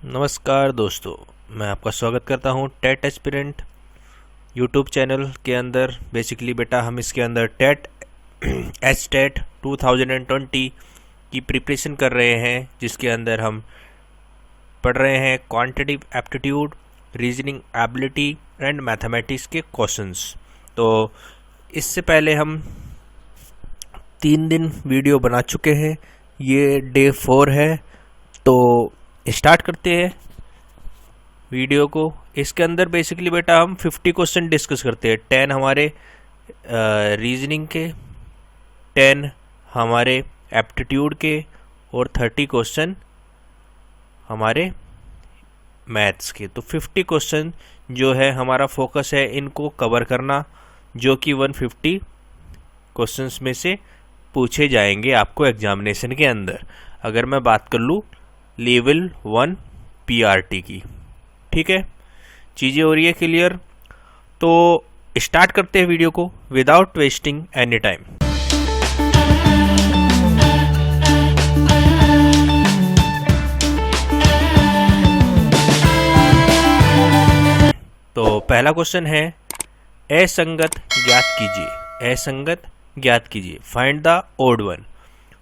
नमस्कार दोस्तों, मैं आपका स्वागत करता हूं टेट एस्पिरेंट यूट्यूब चैनल के अंदर। बेसिकली बेटा हम इसके अंदर टेट एच-टेट 2020 की प्रिपरेशन कर रहे हैं, जिसके अंदर हम पढ़ रहे हैं quantitative aptitude, reasoning ability and mathematics के क्वेश्चंस। तो इससे पहले हम 3 दिन वीडियो बना चुके हैं, ये डे 4 है। तो स्टार्ट करते हैं वीडियो को। इसके अंदर बेसिकली बेटा हम 50 क्वेश्चन डिस्कस करते हैं। 10 हमारे रीजनिंग के, 10 हमारे एप्टीट्यूड के और 30 क्वेश्चन हमारे मैथ्स के। तो 50 क्वेश्चन जो है हमारा फोकस है इनको कवर करना, जो कि 150 क्वेश्चंस में से पूछे जाएंगे आपको एग्जामिनेशन के अंदर। अगर मैं बात कर लूँ लेवल 1 पीआरटी की, ठीक है, चीज़ें हो रही है क्लियर। तो स्टार्ट करते हैं वीडियो को विदाउट वेस्टिंग एनी टाइम। तो पहला क्वेश्चन है असंगत ज्ञात कीजिए। असंगत ज्ञात कीजिए, फाइंड द ओड वन।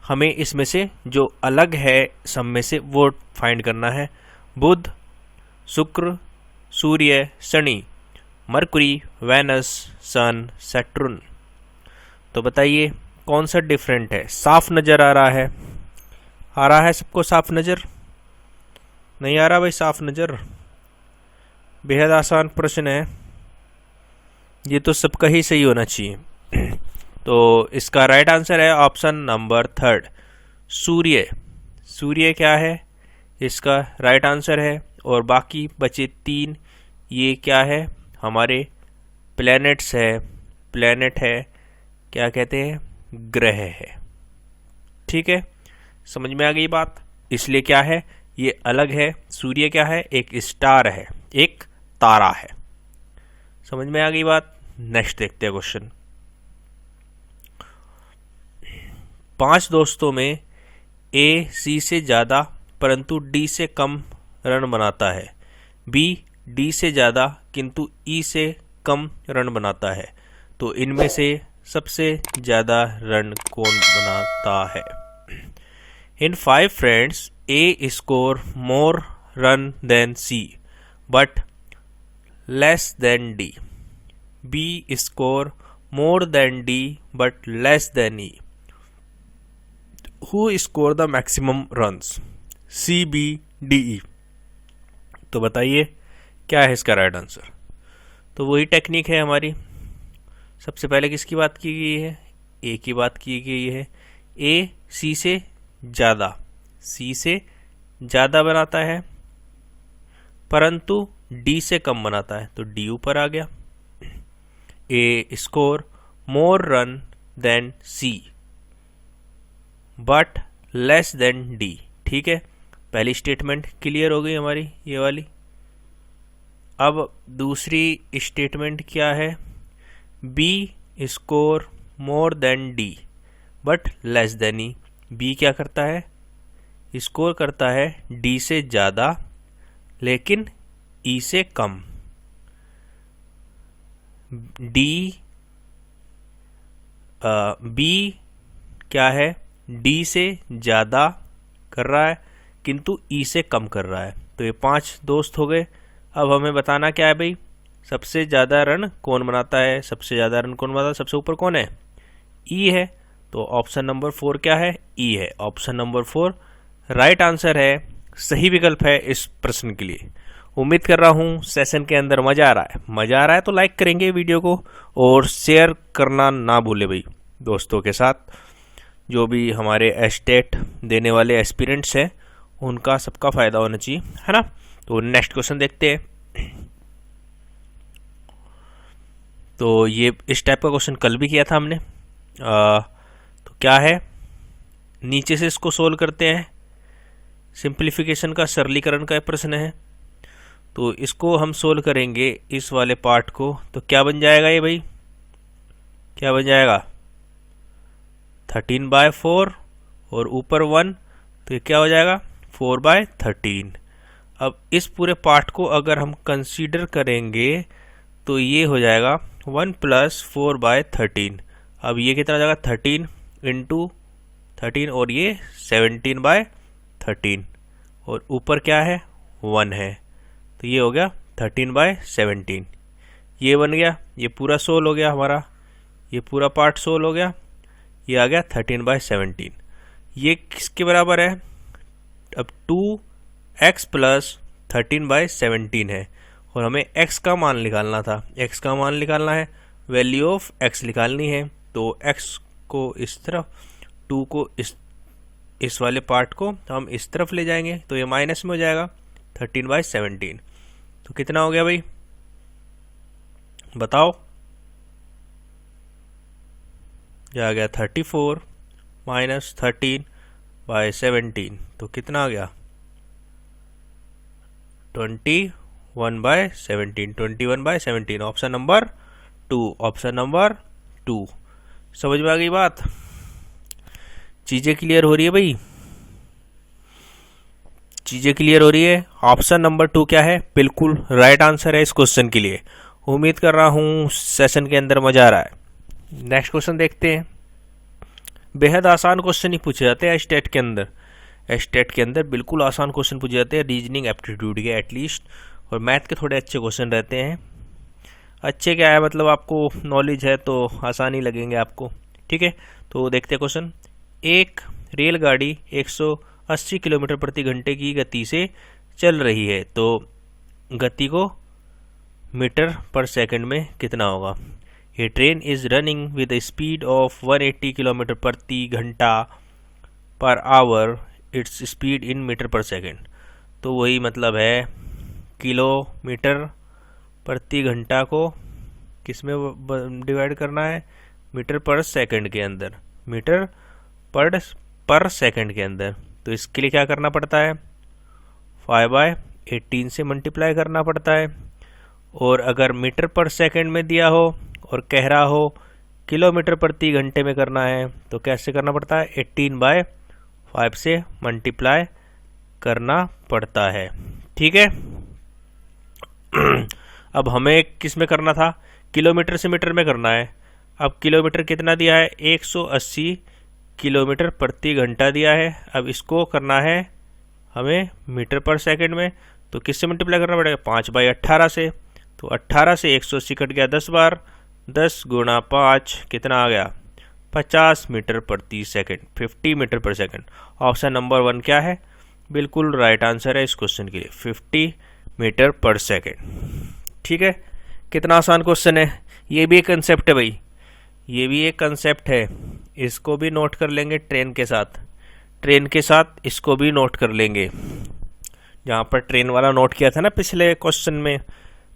हमें इसमें से जो अलग है सब में से वो फाइंड करना है। बुध, शुक्र, सूर्य, शनि, मरकुरी, वेनस, सन, सैटर्न। तो बताइए कौन सा डिफरेंट है। साफ नज़र आ रहा है? आ रहा है सबको साफ नज़र? नहीं आ रहा भाई साफ नज़र? बेहद आसान प्रश्न है, ये तो सबका ही सही होना चाहिए। तो इसका राइट आंसर है ऑप्शन नंबर 3, सूर्य। सूर्य क्या है, इसका राइट आंसर है। और बाकी बचे 3 ये क्या है, हमारे प्लैनेट्स है। प्लैनेट है, क्या कहते हैं, ग्रह है। ठीक है, समझ में आ गई बात। इसलिए क्या है, ये अलग है। सूर्य क्या है, एक स्टार है, एक तारा है। समझ में आ गई बात। नेक्स्ट देखते हैं क्वेश्चन। 5 दोस्तों में ए सी से ज़्यादा परंतु डी से कम रन बनाता है। बी डी से ज़्यादा किंतु ई से कम रन बनाता है। तो इनमें से सबसे ज़्यादा रन कौन बनाता है? इन 5 friends A score more run than C but less than D. B score more than D but less than E. Who score the maximum runs? C, B, D, E। तो बताइए क्या है इसका राइट आंसर। तो वही technique है हमारी। सबसे पहले किसकी बात की गई है? ए की बात की गई है। ए सी से ज़्यादा, सी से ज़्यादा बनाता है परंतु डी से कम बनाता है, तो डी ऊपर आ गया। A score more run than C but less than D. ठीक है, पहली स्टेटमेंट क्लियर हो गई हमारी ये वाली। अब दूसरी स्टेटमेंट क्या है? B score more than D but less than E. B क्या करता है, स्कोर करता है डी से ज़्यादा लेकिन ई से कम। बी क्या है, डी से ज़्यादा कर रहा है किंतु ई से कम कर रहा है। तो ये 5 दोस्त हो गए। अब हमें बताना क्या है भाई, सबसे ज़्यादा रन कौन बनाता है? सबसे ज़्यादा रन कौन बनाता है? सबसे ऊपर कौन है? ई है। तो ऑप्शन नंबर 4 क्या है? ई है। ऑप्शन नंबर 4 राइट आंसर है, सही विकल्प है इस प्रश्न के लिए। उम्मीद कर रहा हूँ सेशन के अंदर मज़ा आ रहा है। मज़ा आ रहा है तो लाइक करेंगे वीडियो को और शेयर करना ना भूले भाई दोस्तों के साथ। जो भी हमारे एच-टेट देने वाले एस्पिरेंट्स हैं उनका सबका फ़ायदा होना चाहिए, है ना। तो नेक्स्ट क्वेश्चन देखते हैं। तो ये इस टाइप का क्वेश्चन कल भी किया था हमने। तो क्या है, नीचे से इसको सोल्व करते हैं। सिंप्लीफिकेशन का सरलीकरण का प्रश्न है। तो इसको हम सोल्व करेंगे इस वाले पार्ट को। तो क्या बन जाएगा ये भाई, क्या बन जाएगा? 13/4 और ऊपर 1, तो ये क्या हो जाएगा? 4/13। अब इस पूरे पार्ट को अगर हम कंसीडर करेंगे तो ये हो जाएगा 1 + 4/13। अब ये कितना हो जाएगा 13 × 13 और ये 17/13 और ऊपर क्या है 1 है, तो ये हो गया 13/17। ये बन गया, ये पूरा सोल्व हो गया हमारा, ये पूरा पार्ट सोल्व हो गया, ये आ गया 13/17। ये किसके बराबर है, अब 2x + 13/17 है और हमें x का मान निकालना था। x का मान निकालना है, वैल्यू ऑफ x निकालनी है, तो x को इस तरफ, 2 को इस वाले पार्ट को हम इस तरफ ले जाएंगे तो ये माइनस में हो जाएगा 13/17। तो कितना हो गया भाई बताओ, ये आ गया 34 - 13/17, तो कितना आ गया 21/17। 21/17 ऑप्शन नंबर 2, ऑप्शन नंबर 2। समझ में आ गई बात, चीजें क्लियर हो रही है भाई, चीजें क्लियर हो रही है। ऑप्शन नंबर 2 क्या है, बिल्कुल राइट आंसर है इस क्वेश्चन के लिए। उम्मीद कर रहा हूं सेशन के अंदर मजा आ रहा है। नेक्स्ट क्वेश्चन देखते हैं। बेहद आसान क्वेश्चन ही पूछे जाते हैं एस्टेट के अंदर, एस्टेट के अंदर बिल्कुल आसान क्वेश्चन पूछे जाते हैं, रीजनिंग एप्टीट्यूड के एटलीस्ट, और मैथ के थोड़े अच्छे क्वेश्चन रहते हैं। अच्छे क्या है, मतलब आपको नॉलेज है तो आसानी लगेंगे आपको, ठीक है। तो देखते हैं क्वेश्चन। एक रेलगाड़ी 180 किलोमीटर प्रति घंटे की गति से चल रही है, तो गति को मीटर पर सेकंड में कितना होगा। A train is running with a speed of 180 kilometre प्रति घंटा per hour, its speed in metre per second. तो वही मतलब है किलोमीटर प्रति घंटा को किस में डिवाइड करना है, मीटर पर सेकंड के अंदर, मीटर पर सेकंड के अंदर। तो इसके लिए क्या करना पड़ता है, 5/18 से मल्टीप्लाई करना पड़ता है। और अगर मीटर पर सेकंड में दिया हो और कह रहा हो किलोमीटर प्रति घंटे में करना है, तो कैसे करना पड़ता है, 18/5 से मल्टीप्लाई करना पड़ता है, ठीक है। अब हमें किस में करना था, किलोमीटर से मीटर में करना है। अब किलोमीटर कितना दिया है, 180 किलोमीटर प्रति घंटा दिया है। अब इसको करना है हमें मीटर पर सेकंड में, तो किससे मल्टीप्लाई करना पड़ेगा, 5/18 से। तो 18 से 180 कट गया 10 बार, 10 × 5 कितना आ गया, 50 मीटर प्रति second, 50 metre per second. Option number 1 क्या है, बिल्कुल राइट आंसर है इस क्वेश्चन के लिए, 50 मीटर पर सेकंड, ठीक है। कितना आसान क्वेश्चन है, ये भी एक कंसेप्ट है भाई, ये भी एक कंसेप्ट है, इसको भी नोट कर लेंगे ट्रेन के साथ, ट्रेन के साथ इसको भी नोट कर लेंगे। जहाँ पर ट्रेन वाला नोट किया था ना पिछले क्वेश्चन में,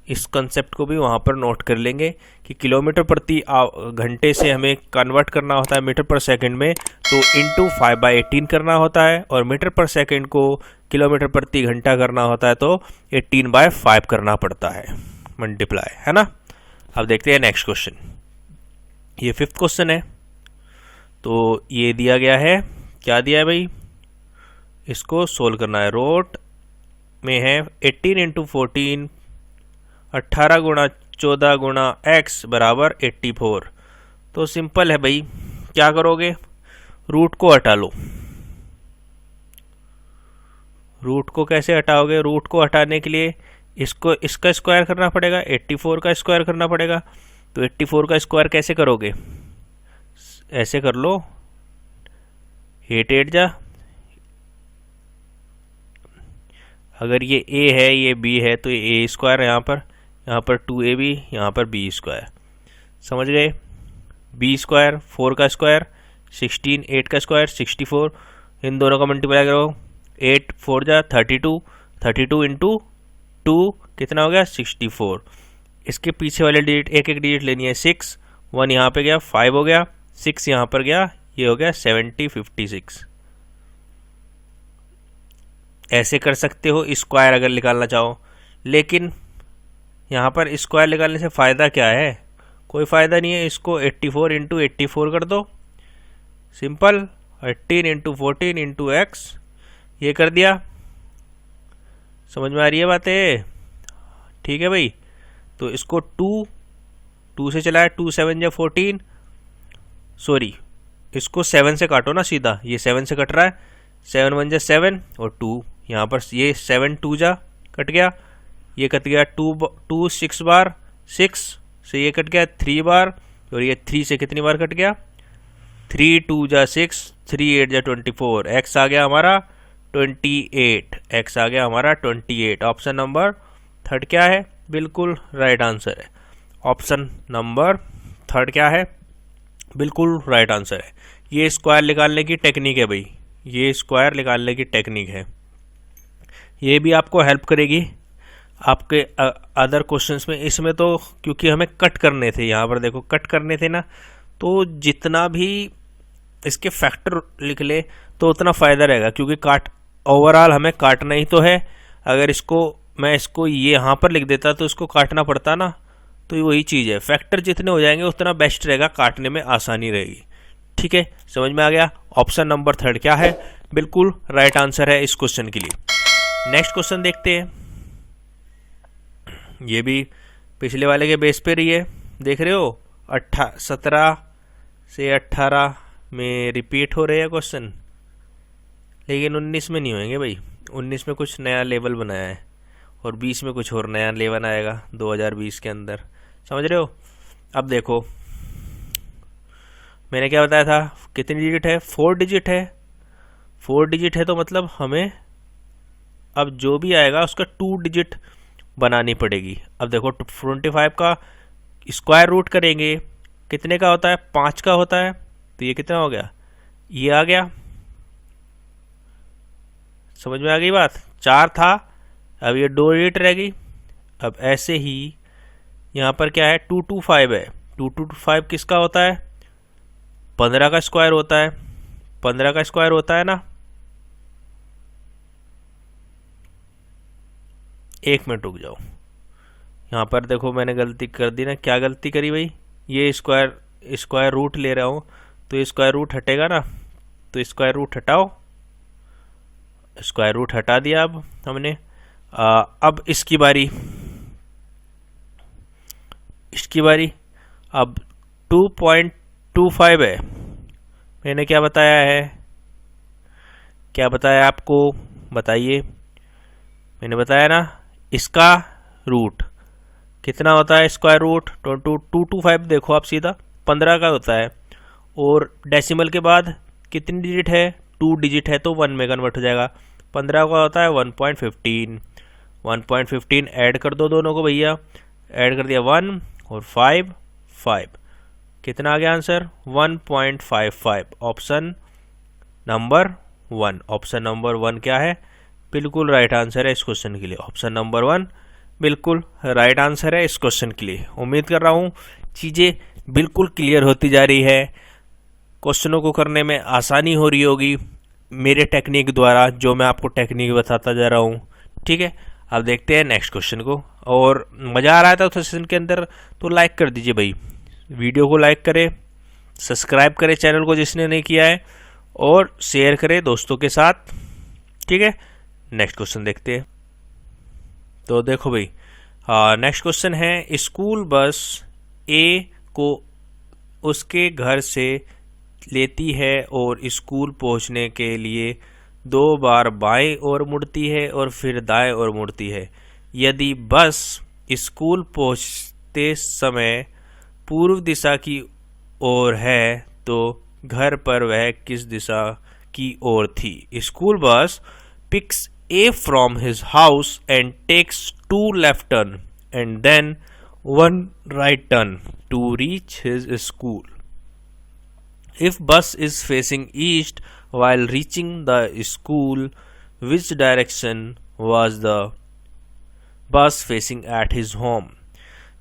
इस कंसेप्ट को भी वहाँ पर नोट कर लेंगे कि किलोमीटर प्रति घंटे से हमें कन्वर्ट करना होता है मीटर पर सेकंड में, तो इंटू 5/18 करना होता है, और मीटर पर सेकंड को किलोमीटर प्रति घंटा करना होता है तो 18/5 करना पड़ता है मल्टीप्लाई, है ना। अब देखते हैं नेक्स्ट क्वेश्चन, ये 5th क्वेश्चन है। तो ये दिया गया है, क्या दिया है भाई, इसको सोल्व करना है। रोट में है 18 × 14, 18 × 14 × x बराबर 84। तो सिंपल है भाई, क्या करोगे, रूट को हटा लो। रूट को कैसे हटाओगे, रूट को हटाने के लिए इसको इसका स्क्वायर करना पड़ेगा, 84 का स्क्वायर करना पड़ेगा। तो 84 का स्क्वायर कैसे करोगे, ऐसे कर लो, 8 8 जा, अगर ये a है ये b है तो ये a स्क्वायर, यहाँ पर 2ab, यहाँ पर b स्क्वायर, समझ गए। b स्क्वायर 4 का स्क्वायर 16, 8 का स्क्वायर 64, इन दोनों का मल्टीप्लाई करो, 8 4 जा 32, 32 × 2 कितना हो गया 64। इसके पीछे वाले डिजिट एक एक डिजिट लेनी है, 6 1 यहाँ पे गया, 5 हो गया, 6 यहाँ पर गया, ये हो गया 70 56। ऐसे कर सकते हो स्क्वायर अगर निकालना चाहो, लेकिन यहाँ पर स्क्वायर निकालने से फ़ायदा क्या है, कोई फ़ायदा नहीं है। इसको 84 × 84 कर दो, सिंपल, 18 × 14 × x, ये कर दिया समझ में आ रही है बातें? ठीक है भाई। तो इसको टू से चला है, 2 7 जा 14, सॉरी इसको 7 से काटो ना सीधा, ये 7 से कट रहा है, 7 1 जा 7 और 2 यहाँ पर, ये 7 2 जा कट गया, ये कट गया 2 6 बार, 6 से ये कट गया 3 बार, और ये 3 से कितनी बार कट गया, 3 2 जा 6, 3 8 जा 24, एक्स आ गया हमारा 28, एक्स आ गया हमारा 28। ऑप्शन नंबर थर्ड क्या है? बिल्कुल राइट आंसर है। ऑप्शन नंबर थर्ड क्या है? बिल्कुल राइट आंसर है। ये स्क्वायर निकालने की टेक्निक है भाई, ये स्क्वायर निकालने की टेक्निक है, ये भी आपको हेल्प करेगी आपके अदर क्वेश्चंस में। इसमें तो क्योंकि हमें कट करने थे, यहाँ पर देखो कट करने थे ना, तो जितना भी इसके फैक्टर लिख ले तो उतना फ़ायदा रहेगा, क्योंकि ओवरऑल हमें काटना ही तो है। अगर मैं इसको ये यहाँ पर लिख देता तो इसको काटना पड़ता ना, तो वही चीज़ है, फैक्टर जितने हो जाएंगे उतना बेस्ट रहेगा, काटने में आसानी रहेगी। ठीक है, समझ में आ गया? ऑप्शन नंबर थर्ड क्या है? बिल्कुल राइट आंसर है इस क्वेश्चन के लिए। नेक्स्ट क्वेश्चन देखते हैं, ये भी पिछले वाले के बेस पे रही है, देख रहे हो 17 से 18 में रिपीट हो रहे हैं क्वेश्चन, लेकिन 19 में नहीं होंगे भाई, 19 में कुछ नया लेवल बनाया है और 20 में कुछ और नया लेवल आएगा 2020 के अंदर, समझ रहे हो? अब देखो मैंने क्या बताया था, कितनी डिजिट है? 4 डिजिट है, 4 डिजिट है, तो मतलब हमें अब जो भी आएगा उसका 2 डिजिट बनानी पड़ेगी। अब देखो 25 का स्क्वायर रूट करेंगे, कितने का होता है? 5 का होता है, तो ये कितना हो गया? ये आ गया, समझ में आ गई बात? 4 था, अब ये 2 डिजिट रह गई। अब ऐसे ही यहाँ पर क्या है? 225 है, 225 किसका होता है? 15 का स्क्वायर होता है, 15 का स्क्वायर होता है ना। एक मिनट रुक जाओ, यहाँ पर देखो मैंने गलती कर दी ना। क्या गलती करी भाई? ये स्क्वायर रूट ले रहा हूँ, तो ये स्क्वायर रूट हटेगा ना, तो स्क्वायर रूट हटाओ, स्क्वायर रूट हटा दिया। अब हमने अब इसकी बारी, अब 2.25 है। मैंने क्या बताया है, क्या बताया आपको? बताइए। मैंने बताया ना, इसका रूट कितना होता है? स्क्वायर रूट 225 देखो आप सीधा 15 का होता है, और डेसिमल के बाद कितनी डिजिट है? 2 डिजिट है, तो 1 में कन्वर्ट हो जाएगा। 15 का होता है 1.15, 1.15 ऐड कर दो दोनों को भैया, ऐड कर दिया 1 और 5, 5 कितना आ गया answer? 1.55। Option number 1, option number 1 क्या है? बिल्कुल राइट आंसर है इस क्वेश्चन के लिए। ऑप्शन नंबर 1 बिल्कुल राइट आंसर है इस क्वेश्चन के लिए। उम्मीद कर रहा हूँ चीज़ें बिल्कुल क्लियर होती जा रही है, क्वेश्चनों को करने में आसानी हो रही होगी मेरे टेक्निक द्वारा, जो मैं आपको टेक्निक बताता जा रहा हूँ। ठीक है, अब देखते हैं नेक्स्ट क्वेश्चन को। और मज़ा आ रहा था तो सेशन के अंदर तो लाइक कर दीजिए भाई, वीडियो को लाइक करें, सब्सक्राइब करें चैनल को जिसने नहीं किया है, और शेयर करें दोस्तों के साथ। ठीक है, नेक्स्ट क्वेश्चन देखते हैं। तो देखो भाई, नेक्स्ट क्वेश्चन है, स्कूल बस ए को उसके घर से लेती है और स्कूल पहुंचने के लिए 2 बार बाएं ओर मुड़ती है और फिर दाएं ओर मुड़ती है। यदि बस स्कूल पहुंचते समय पूर्व दिशा की ओर है तो घर पर वह किस दिशा की ओर थी? School bus picks A from his house and takes 2 left turn and then 1 right turn to reach his school. If bus is facing east while reaching the school, which direction was the bus facing at his home?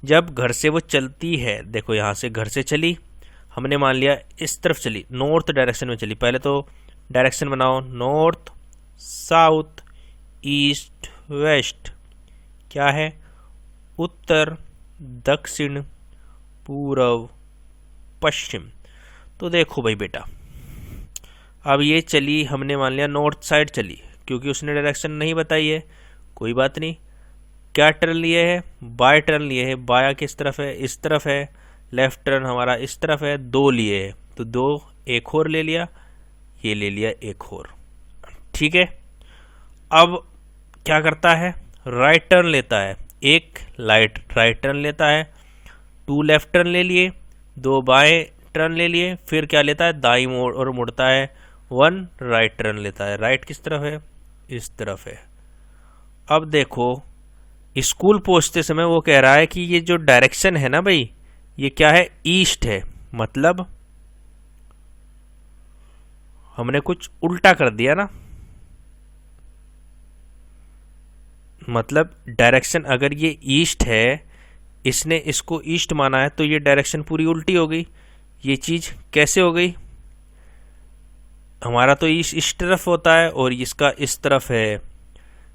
जब घर से वो चलती है, देखो यहाँ से घर से चली, हमने मान लिया इस तरफ चली, नॉर्थ डायरेक्शन में चली। पहले तो डायरेक्शन बनाओ, नॉर्थ, साउथ, ईस्ट, वेस्ट, क्या है? उत्तर, दक्षिण, पूर्व, पश्चिम। तो देखो भाई बेटा, अब ये चली, हमने मान लिया नॉर्थ साइड चली, क्योंकि उसने डायरेक्शन नहीं बताई है, कोई बात नहीं। क्या टर्न लिए है? बाय टर्न लिए है। बाया किस तरफ है? इस तरफ है। लेफ्ट टर्न हमारा इस तरफ है। दो लिए है तो दो, एक और ले लिया, ये ले लिया एक और। ठीक है, अब क्या करता है? राइट टर्न लेता है। एक राइट टर्न लेता है, 2 लेफ्ट टर्न ले लिए, 2 बाएं टर्न ले लिए, फिर क्या लेता है? दाई मोड़ और मुड़ता है, 1 राइट टर्न लेता है। राइट किस तरफ है? इस तरफ है। अब देखो, स्कूल पहुंचते समय वो कह रहा है कि ये जो डायरेक्शन है ना भाई, ये क्या है? ईस्ट है। मतलब हमने कुछ उल्टा कर दिया ना। मतलब डायरेक्शन अगर ये ईस्ट है, इसने इसको ईस्ट माना है, तो ये डायरेक्शन पूरी उल्टी हो गई। ये चीज कैसे हो गई? हमारा तो ईस्ट इस तरफ होता है और इसका इस तरफ है,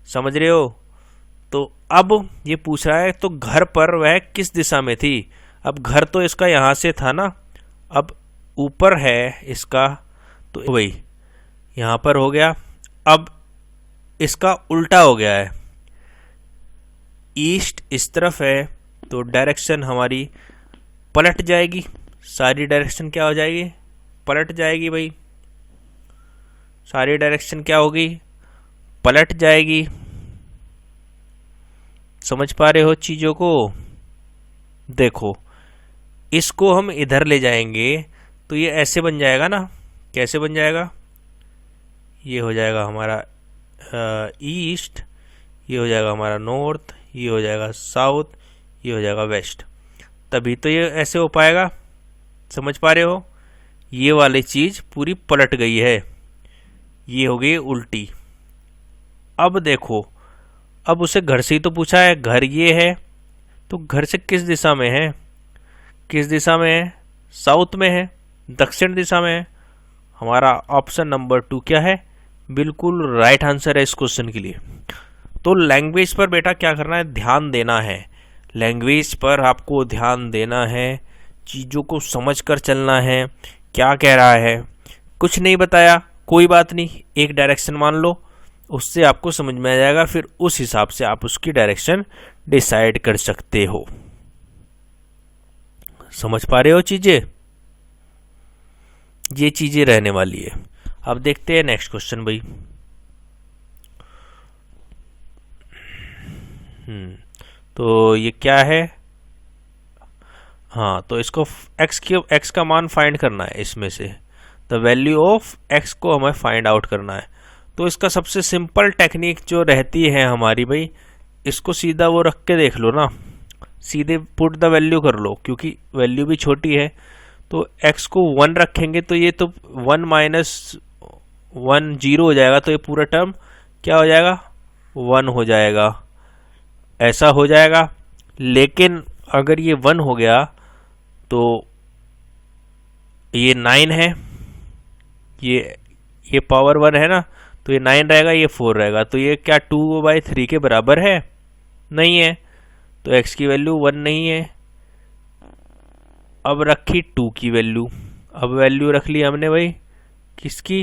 समझ रहे हो? तो अब ये पूछ रहा है तो घर पर वह किस दिशा में थी? अब घर तो इसका यहां से था ना, अब ऊपर है इसका, तो वही यहां पर हो गया। अब इसका उल्टा हो गया है, ईस्ट इस तरफ है, तो डायरेक्शन हमारी पलट जाएगी। सारी डायरेक्शन क्या हो जाएगी? पलट जाएगी भाई। सारी डायरेक्शन क्या होगी? पलट जाएगी। समझ पा रहे हो चीजों को? देखो, इसको हम इधर ले जाएंगे तो ये ऐसे बन जाएगा ना। कैसे बन जाएगा? ये हो जाएगा हमारा ईस्ट, ये हो जाएगा हमारा नॉर्थ, ये हो जाएगा साउथ, ये हो जाएगा वेस्ट। तभी तो ये ऐसे हो पाएगा। समझ पा रहे हो? ये वाली चीज पूरी पलट गई है, ये हो गई उल्टी। अब देखो, अब उसे घर से ही तो पूछा है, घर ये है, तो घर से किस दिशा में है? किस दिशा में है? साउथ में है, दक्षिण दिशा में है। हमारा ऑप्शन नंबर 2 क्या है? बिल्कुल राइट आंसर है इस क्वेश्चन के लिए। तो लैंग्वेज पर बेटा क्या करना है? ध्यान देना है। लैंग्वेज पर आपको ध्यान देना है, चीज़ों को समझ कर चलना है। क्या कह रहा है? कुछ नहीं बताया, कोई बात नहीं, एक डायरेक्शन मान लो, उससे आपको समझ में आ जाएगा, फिर उस हिसाब से आप उसकी डायरेक्शन डिसाइड कर सकते हो। समझ पा रहे हो चीजें? ये चीजें रहने वाली है। अब देखते हैं नेक्स्ट क्वेश्चन भाई। तो ये क्या है? हाँ, तो इसको एक्स का मान फाइंड करना है। इसमें से द वैल्यू ऑफ एक्स को हमें फाइंड आउट करना है। तो इसका सबसे सिंपल टेक्निक जो रहती है हमारी भाई, इसको सीधा वो रख के देख लो ना, सीधे पुट द वैल्यू कर लो, क्योंकि वैल्यू भी छोटी है। तो x को 1 रखेंगे तो ये तो 1 माइनस 1 0 हो जाएगा, तो ये पूरा टर्म क्या हो जाएगा? 1 हो जाएगा। ऐसा हो जाएगा। लेकिन अगर ये 1 हो गया तो ये 9 है, ये पावर 1 है ना, तो ये 9 रहेगा, ये 4 रहेगा। तो ये क्या 2/3 के बराबर है? नहीं है, तो x की वैल्यू 1 नहीं है। अब रखी 2 की वैल्यू। अब वैल्यू रख ली हमने भाई किसकी?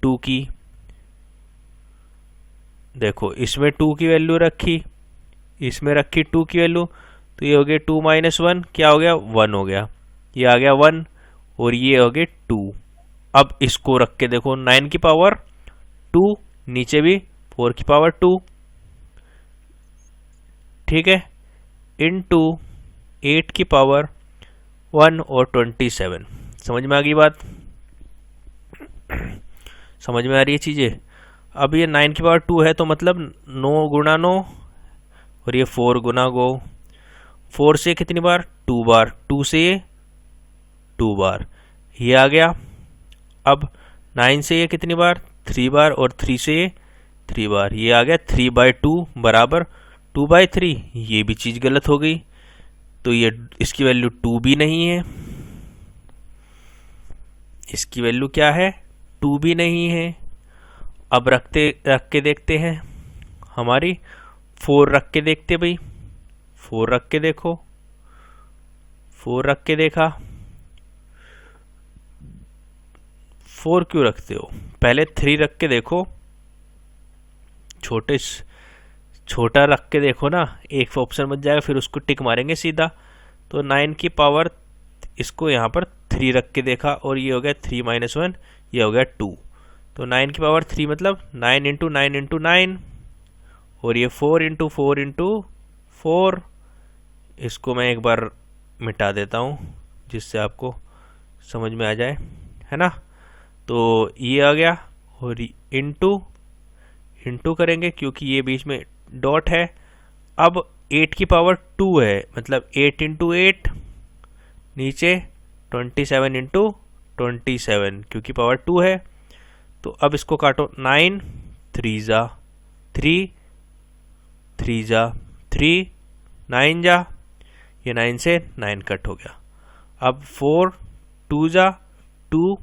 2 की। देखो, इसमें 2 की वैल्यू रखी, इसमें रखी 2 की वैल्यू, तो ये हो गया 2 माइनस 1, क्या हो गया? 1 हो गया। ये आ गया 1 और ये हो गया 2। अब इसको रख के देखो, 9 की पावर 2, नीचे भी 4 की पावर 2, ठीक है, इनटू 8 की पावर 1 और 27। समझ में आ गई बात? समझ में आ रही है चीजें? अब ये 9 की पावर 2 है, तो मतलब 9 गुणा 9 और ये 4 गुना 4 से कितनी बार? 2 बार। 2 से ये 2 बार, ये आ गया। अब 9 से ये कितनी बार? 3 बार, और 3 से ये 3 बार, ये आ गया 3/2 बराबर 2/3। ये भी चीज गलत हो गई, तो ये इसकी वैल्यू 2 भी नहीं है। इसकी वैल्यू क्या है? 2 भी नहीं है। अब रख के देखते हैं हमारी 4 रख के देखते भाई। 4 रख के देखो, 4 रख के देखा। 4 क्यों रखते हो? पहले 3 रख के देखो, छोटा रख के देखो ना, एक ऑप्शन बच जाएगा, फिर उसको टिक मारेंगे सीधा। तो 9 की पावर, इसको यहाँ पर 3 रख के देखा और ये हो गया 3 - 1, ये हो गया 2। तो 9 की पावर 3 मतलब 9 × 9 × 9, और ये 4 × 4 × 4। इसको मैं एक बार मिटा देता हूँ जिससे आपको समझ में आ जाए, है ना। तो ये आ गया, और इंटू करेंगे क्योंकि ये बीच में डॉट है। अब 8 की पावर 2 है, मतलब 8 × 8, नीचे 27 × 27 क्योंकि पावर 2 है। तो अब इसको काटो, 9 3 जा 3, 3 जा 3, 9 जा, ये 9 से 9 कट हो गया। अब 4 2 जा 2,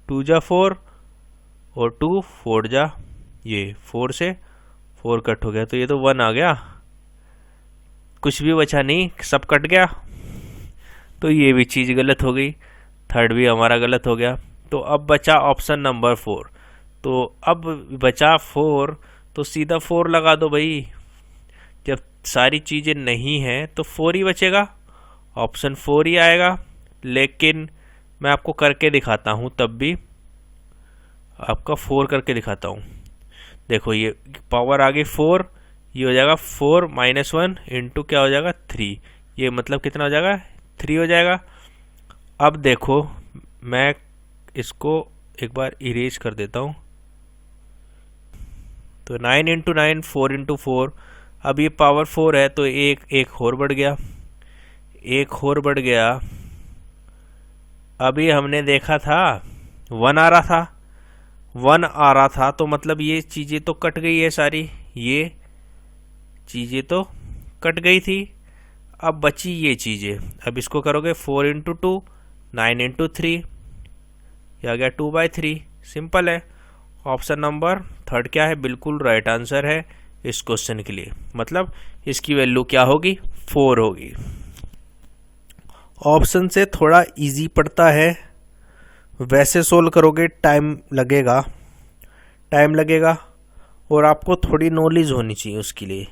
2 जा 4, और 2 4 जा, ये 4 से 4 कट हो गया। तो ये तो 1 आ गया, कुछ भी बचा नहीं, सब कट गया। तो ये भी चीज़ गलत हो गई, थर्ड भी हमारा गलत हो गया। तो अब बचा ऑप्शन नंबर 4। तो अब बचा 4, तो सीधा 4 लगा दो भाई। जब सारी चीज़ें नहीं हैं तो 4 ही बचेगा, ऑप्शन 4 ही आएगा। लेकिन मैं आपको करके दिखाता हूँ, तब भी आपका 4 करके दिखाता हूँ। देखो ये पावर आ गई 4, ये हो जाएगा 4 - 1 इंटू क्या हो जाएगा 3, ये मतलब कितना हो जाएगा 3 हो जाएगा। अब देखो मैं इसको एक बार इरेज कर देता हूँ। तो 9 × 9 4 × 4, अब ये पावर 4 है तो एक और बढ़ गया, एक और बढ़ गया। अभी हमने देखा था 1 आ रहा था, 1 आ रहा था, तो मतलब ये चीज़ें तो कट गई है सारी, ये चीज़ें तो कट गई थी। अब बची ये चीज़ें, अब इसको करोगे 4 × 2 9 × 3, ये आ गया 2/3। सिंपल है। ऑप्शन नंबर 3 क्या है, बिल्कुल राइट आंसर है इस क्वेश्चन के लिए। मतलब इसकी वैल्यू क्या होगी, 4 होगी। ऑप्शन से थोड़ा इजी पड़ता है, वैसे सोल्व करोगे टाइम लगेगा और आपको थोड़ी नॉलेज होनी चाहिए उसके लिए,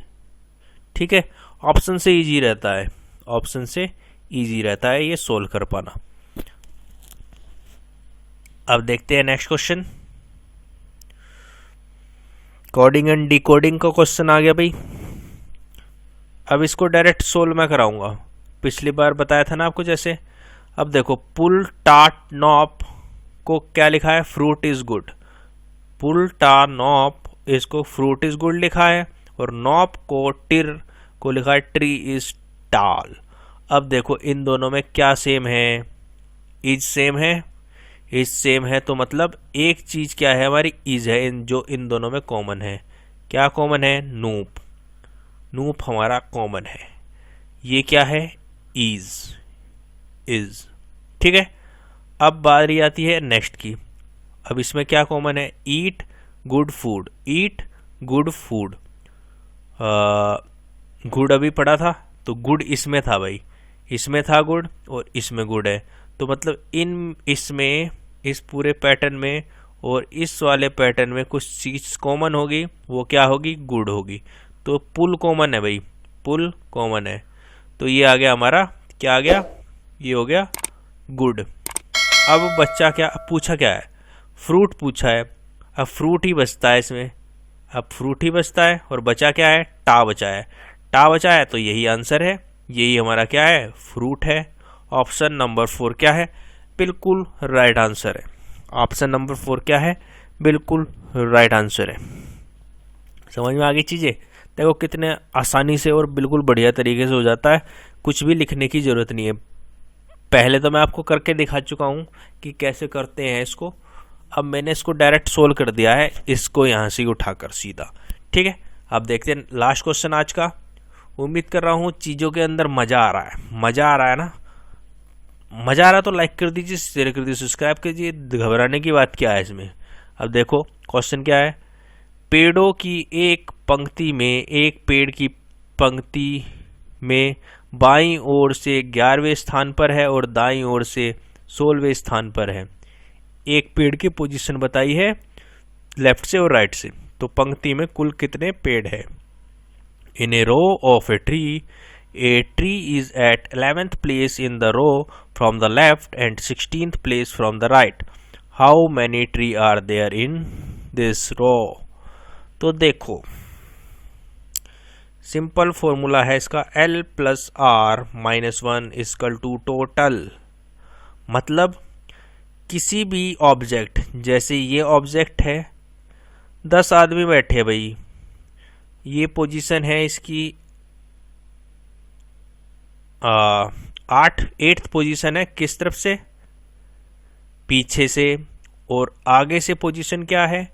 ठीक है। ऑप्शन से इजी रहता है, ऑप्शन से इजी रहता है ये सोल्व कर पाना। अब देखते हैं next question. Coding and decoding का क्वेश्चन आ गया भाई। अब इसको डायरेक्ट सोल्व मैं कराऊंगा, पिछली बार बताया था ना आपको जैसे। अब देखो पुल टाट नॉप को क्या लिखा है, फ्रूट इज गुड। पुल टा नॉप, इसको फ्रूट इज गुड लिखा है, और नॉप को टिर को लिखा है ट्री इज टाल। अब देखो इन दोनों में क्या सेम है, इज सेम है, इज सेम है, तो मतलब एक चीज क्या है हमारी, इज है, जो इन दोनों में कॉमन है। क्या कॉमन है, नूप, नूप हमारा कॉमन है। ये क्या है, इज, ठीक है। अब बारी आती है नेक्स्ट की। अब इसमें क्या कॉमन है, eat good food, eat good food. Good अभी पढ़ा था, तो गुड इसमें था भाई, इसमें था गुड और इसमें गुड है। तो मतलब इसमें इस पूरे पैटर्न में और इस वाले पैटर्न में कुछ चीज़ कॉमन होगी, वो क्या होगी, गुड होगी। तो पुल कॉमन है भाई, पुल कॉमन है, तो ये आ गया हमारा, क्या आ गया, ये हो गया गुड। अब बच्चा क्या पूछा, क्या है, फ्रूट पूछा है। अब फ्रूट ही बचता है इसमें, अब फ्रूट ही बचता है, और बचा क्या है, टा बचा है, टा बचा है, तो यही आंसर है, यही हमारा क्या है, फ्रूट है। ऑप्शन नंबर 4 क्या है, बिल्कुल राइट आंसर है। ऑप्शन नंबर 4 क्या है, बिल्कुल राइट आंसर है। समझ में आ गई चीज़ें, देखो कितने आसानी से और बिल्कुल बढ़िया तरीके से हो जाता है, कुछ भी लिखने की ज़रूरत नहीं है। पहले तो मैं आपको करके दिखा चुका हूँ कि कैसे करते हैं इसको, अब मैंने इसको डायरेक्ट सोल्व कर दिया है, इसको यहाँ से उठाकर सीधा, ठीक है। अब देखते हैं लास्ट क्वेश्चन आज का। उम्मीद कर रहा हूँ चीज़ों के अंदर मज़ा आ रहा है, मज़ा आ रहा है ना, मज़ा आ रहा है तो लाइक कर दीजिए, शेयर कर दीजिए, सब्सक्राइब कीजिए, घबराने की बात क्या है इसमें। अब देखो क्वेश्चन क्या है, पेड़ों की एक पंक्ति में, एक पेड़ की पंक्ति में बाईं ओर से 11वें स्थान पर है और दाईं ओर से 16वें स्थान पर है। एक पेड़ की पोजीशन बताई है लेफ्ट से और राइट से, तो पंक्ति में कुल कितने पेड़ है। In a row of a tree is at 11th place in the row from the left and 16th place from the right. How many trees are there in this row? तो देखो सिंपल फॉर्मूला है इसका L plus R minus one equal to total. मतलब किसी भी object, जैसे ये object है, 10 आदमी बैठे भाई, ये पोजीशन है इसकी 8th पोजीशन है, किस तरफ से? पीछे से। और आगे से पोजीशन क्या है?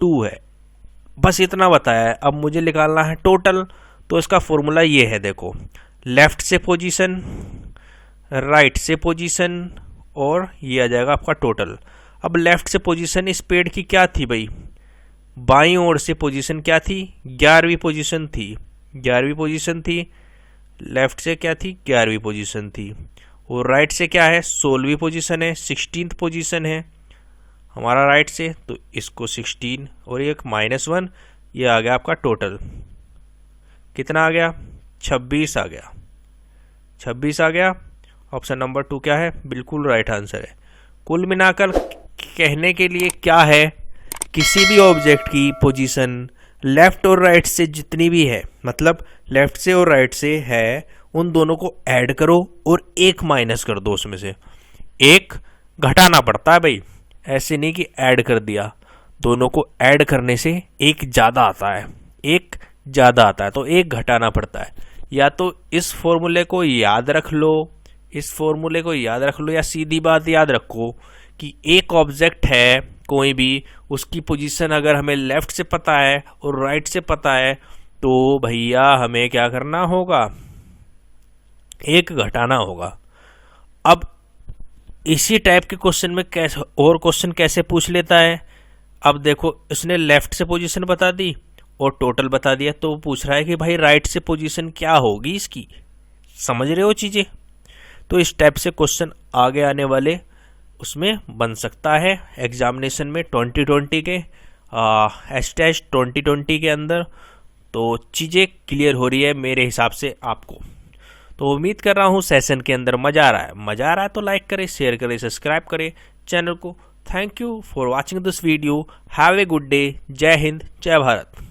2 है। बस इतना बताया है। अब मुझे निकालना है टोटल, तो इसका फॉर्मूला ये है, देखो, लेफ्ट से पोजीशन, राइट से पोजीशन, और ये आ जाएगा आपका टोटल। अब लेफ्ट से पोजीशन इस पेड़ की क्या थी भाई? बाईं ओर से पोजीशन क्या थी? 11वीं पोजीशन थी। 11वीं पोजीशन थी। लेफ्ट से क्या थी? 11वीं पोजीशन थी। और राइट से क्या है? 16वीं पोजीशन है, 16th पोजीशन है हमारा राइट से, तो इसको 16 और एक -1, ये आ गया आपका टोटल। कितना आ गया? 26 आ गया। 26 आ गया। ऑप्शन नंबर 2 क्या है? बिल्कुल राइट आंसर है। कुल मिलाकर कहने के लिए क्या है, किसी भी ऑब्जेक्ट की पोजीशन लेफ्ट और राइट से जितनी भी है, मतलब लेफ्ट से और राइट से है, उन दोनों को ऐड करो और एक माइनस कर दो। उसमें से एक घटाना पड़ता है भाई, ऐसे नहीं कि ऐड कर दिया। दोनों को ऐड करने से एक ज़्यादा आता है, एक ज़्यादा आता है, तो एक घटाना पड़ता है। या तो इस फॉर्मूले को याद रख लो, इस फॉर्मूले को याद रख लो, या सीधी बात याद रखो कि एक ऑब्जेक्ट है कोई भी, उसकी पोजीशन अगर हमें लेफ्ट से पता है और राइट से पता है, तो भैया हमें क्या करना होगा? एक घटाना होगा। अब इसी टाइप के क्वेश्चन में कैसे और क्वेश्चन कैसे पूछ लेता है? अब देखो, इसने लेफ्ट से पोजीशन बता दी और टोटल बता दिया, तो वो पूछ रहा है कि भाई राइट से पोजीशन क्या होगी इसकी। समझ रहे हो चीज़ें? तो इस टाइप से क्वेश्चन आगे आने वाले उसमें बन सकता है एग्जामिनेशन में 2020 के एच 2020 के अंदर। तो चीज़ें क्लियर हो रही है मेरे हिसाब से आपको। तो उम्मीद कर रहा हूँ सेशन के अंदर मज़ा आ रहा है। मज़ा आ रहा है तो लाइक करें, शेयर करें, सब्सक्राइब करें चैनल को। Thank you for watching this video. Have a good day. जय हिंद, जय भारत।